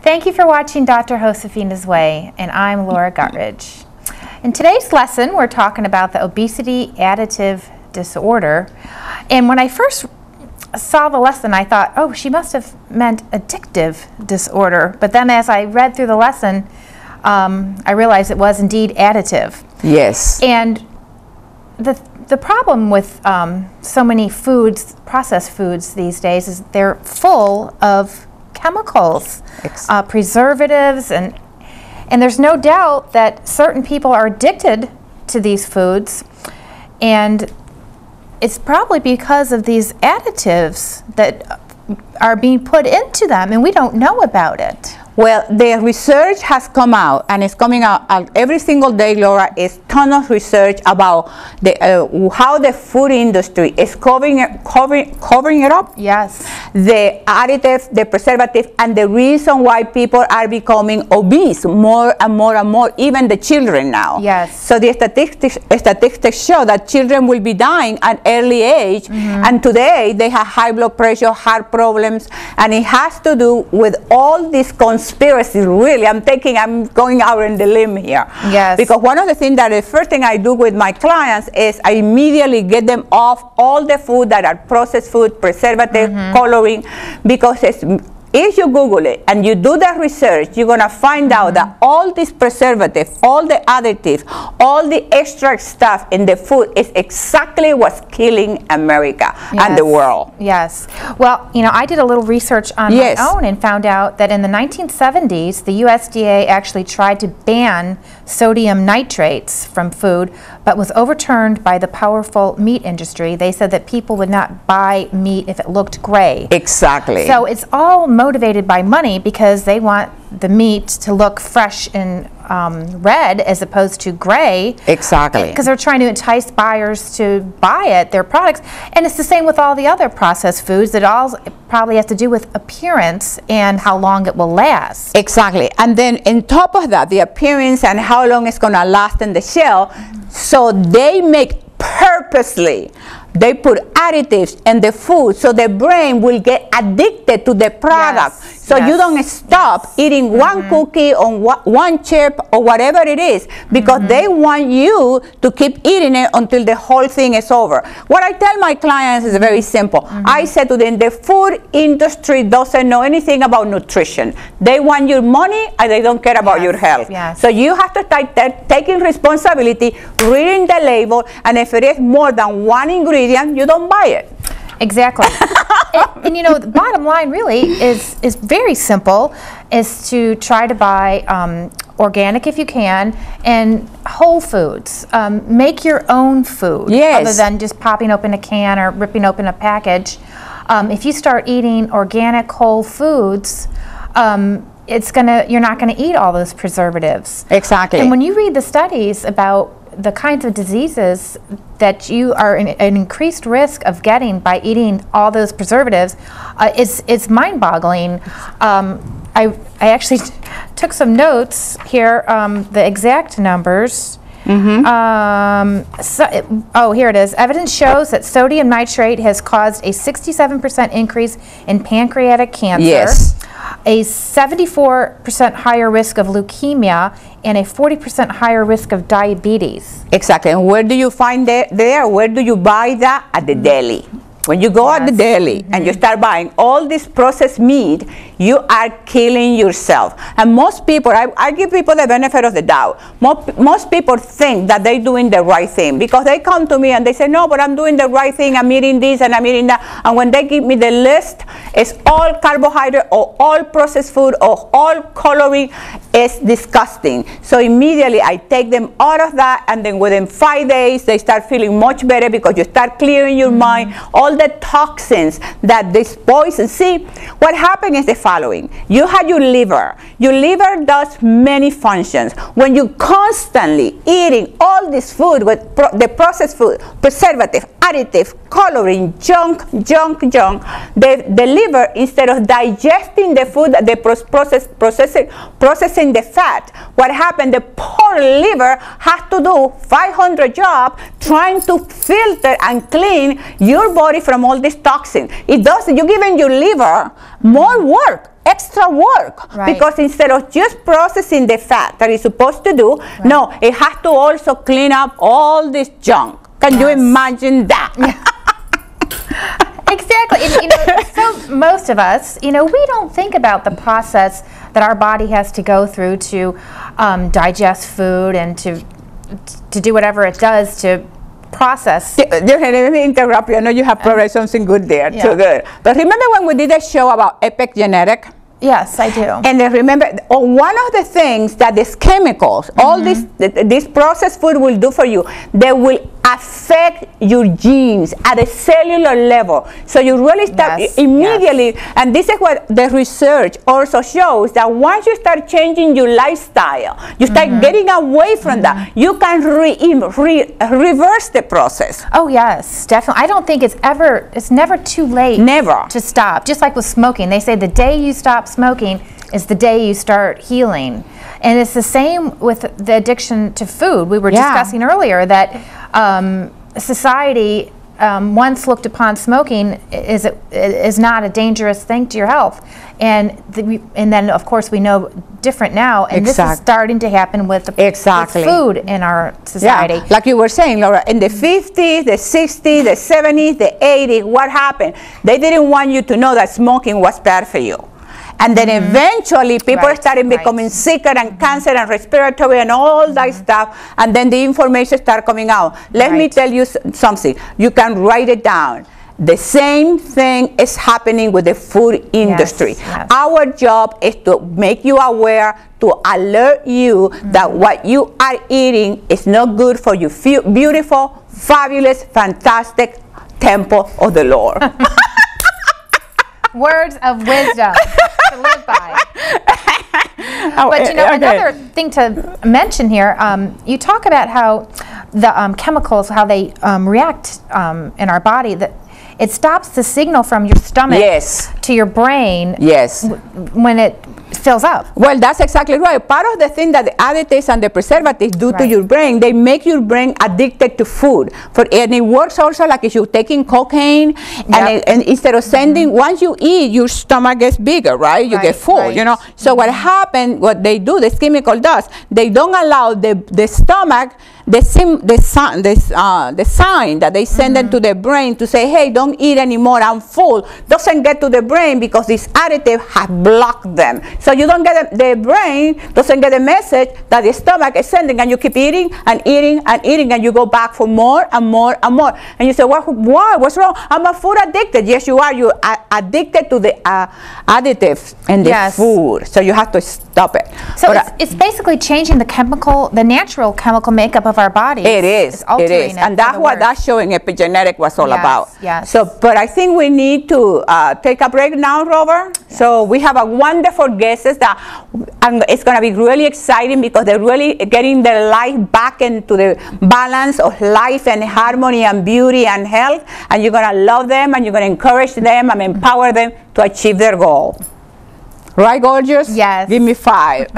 Thank you for watching Dr. Josefina's Way, and I'm Laura Guttridge. In today's lesson, we're talking about the obesity additive disorder. And when I first saw the lesson, I thought, oh, she must have meant addictive disorder. But then as I read through the lesson, I realized it was indeed additive. Yes. And the problem with so many foods, processed foods these days, is they're full of chemicals, preservatives, and there's no doubt that certain people are addicted to these foods, and it's probably because of these additives that are being put into them, and we don't know about it. Well, the research has come out, and it's coming out every single day, Laura. Is ton of research about how the food industry is covering it up. Yes. The additives, the preservative, and the reason why people are becoming obese more and more and more, even the children now. Yes. So the statistics show that children will be dying at early age, and today they have high blood pressure, heart problems, and it has to do with all these conspiracies. Really, I'm going out on the limb here. Yes. Because one of the things that the first thing I do with my clients is I immediately get them off all the food that are processed food, preservative, coloring, because if you Google it and you do the research, you're going to find out that all this preservative, all the additives, all the extra stuff in the food is exactly what's killing America and the world. Yes. Well, you know, I did a little research on my own and found out that in the 1970s, the USDA actually tried to ban sodium nitrates from food, but was overturned by the powerful meat industry. They said that people would not buy meat if it looked gray. Exactly. So it's all motivated by money, because they want the meat to look fresh and red as opposed to gray. Exactly. Because they're trying to entice buyers to buy their products. And it's the same with all the other processed foods. It all probably has to do with appearance and how long it will last. Exactly. And then on top of that, the appearance and how long it's going to last in the shell. So they make purposely, they put additives in the food so the brain will get addicted to the product. So you don't stop eating one cookie or one chip or whatever it is, because they want you to keep eating it until the whole thing is over. What I tell my clients is very simple. I said to them, the food industry doesn't know anything about nutrition. They want your money and they don't care about your health. So you have to start taking responsibility, reading the label, and if it is more than one ingredient, you don't buy it. Exactly. and you know, the bottom line really is very simple, is to try to buy organic if you can, and whole foods. Make your own food, other than just popping open a can or ripping open a package. If you start eating organic whole foods, you're not gonna eat all those preservatives. Exactly. And when you read the studies about the kinds of diseases that you are in an increased risk of getting by eating all those preservatives, it's mind-boggling. I actually took some notes here, the exact numbers. Here it is. Evidence shows that sodium nitrate has caused a 67% increase in pancreatic cancer, a 74% higher risk of leukemia, and a 40% higher risk of diabetes. Exactly. And where do you find that there? Where do you buy that? At the deli. When you go at the deli and you start buying all this processed meat, you are killing yourself. And most people, I give people the benefit of the doubt. Most people think that they're doing the right thing, because they come to me and they say, no, but I'm doing the right thing. I'm eating this and I'm eating that. And when they give me the list, it's all carbohydrate or all processed food or all coloring. It's disgusting. So immediately I take them out of that, and then within 5 days they start feeling much better, because you start clearing your mind, all the toxins that this poison. See, what happened is the following. You have your liver. Your liver does many functions. When you constantly eating all this food with the processed food, preservative, additive, coloring, junk, the liver, instead of digesting the food, processing the fat, what happened, the poor liver has to do 500 jobs trying to filter and clean your body from all this toxin. It doesn't. You're giving your liver more work, extra work. Right. Because instead of just processing the fat that it's supposed to do, no, it has to also clean up all this junk. Can you imagine that? Exactly. And, so most of us, we don't think about the process that our body has to go through to digest food and to do whatever it does to process. Let me interrupt you. I know you have probably something good there. Too good. But remember when we did a show about epigenetic? Yes, I do. And then remember, one of the things that these chemicals, all this processed food will do for you, they will affect your genes at a cellular level. So you really start immediately, and this is what the research also shows, that once you start changing your lifestyle, you start getting away from that, you can reverse the process. Oh yes, definitely. I don't think it's never too late to stop. Just like with smoking, they say the day you stop smoking is the day you start healing. And it's the same with the addiction to food. We were discussing earlier that society once looked upon smoking is not a dangerous thing to your health. And then, of course, we know different now. And this is starting to happen with food in our society. Yeah. Like you were saying, Laura, in the 50s, the 60s, the 70s, the 80s, what happened? They didn't want you to know that smoking was bad for you. And then eventually people started becoming sicker and cancer and respiratory and all that stuff. And then the information started coming out. Let me tell you something. You can write it down. The same thing is happening with the food industry. Our job is to make you aware, to alert you that what you are eating is not good for your beautiful, fabulous, fantastic temple of the Lord. Words of wisdom to live by. But another thing to mention here, you talk about how the chemicals, how they react in our body, that it stops the signal from your stomach to your brain when it fills up. Well, that's exactly right. Part of the thing that the additives and the preservatives do to your brain, they make your brain addicted to food. And it works also like if you're taking cocaine, and instead of sending, once you eat, your stomach gets bigger, right? You get full, So what happens, what they do, this chemical does, they don't allow the stomach, the sign that they send it to the brain to say, hey, don't eat anymore, I'm full, doesn't get to the brain because this additive has blocked them. So you don't get the brain doesn't get a message that the stomach is sending, and you keep eating and eating and eating, and you go back for more and more and more. And you say, why? What's wrong? I'm a food addicted. Yes, you are. You're addicted to the additives in the food. So you have to stop it. So it's basically changing the natural chemical makeup of our bodies. It is. It is. And that's what that show in epigenetic was all about. Yes. So, but I think we need to take a break now, Robert. So we have a wonderful guest that it's going to be really exciting because they're really getting their life back into the balance of life and harmony and beauty and health. And you're going to love them, and you're going to encourage them and empower them to achieve their goal. Right, gorgeous? Yes. Give me 5.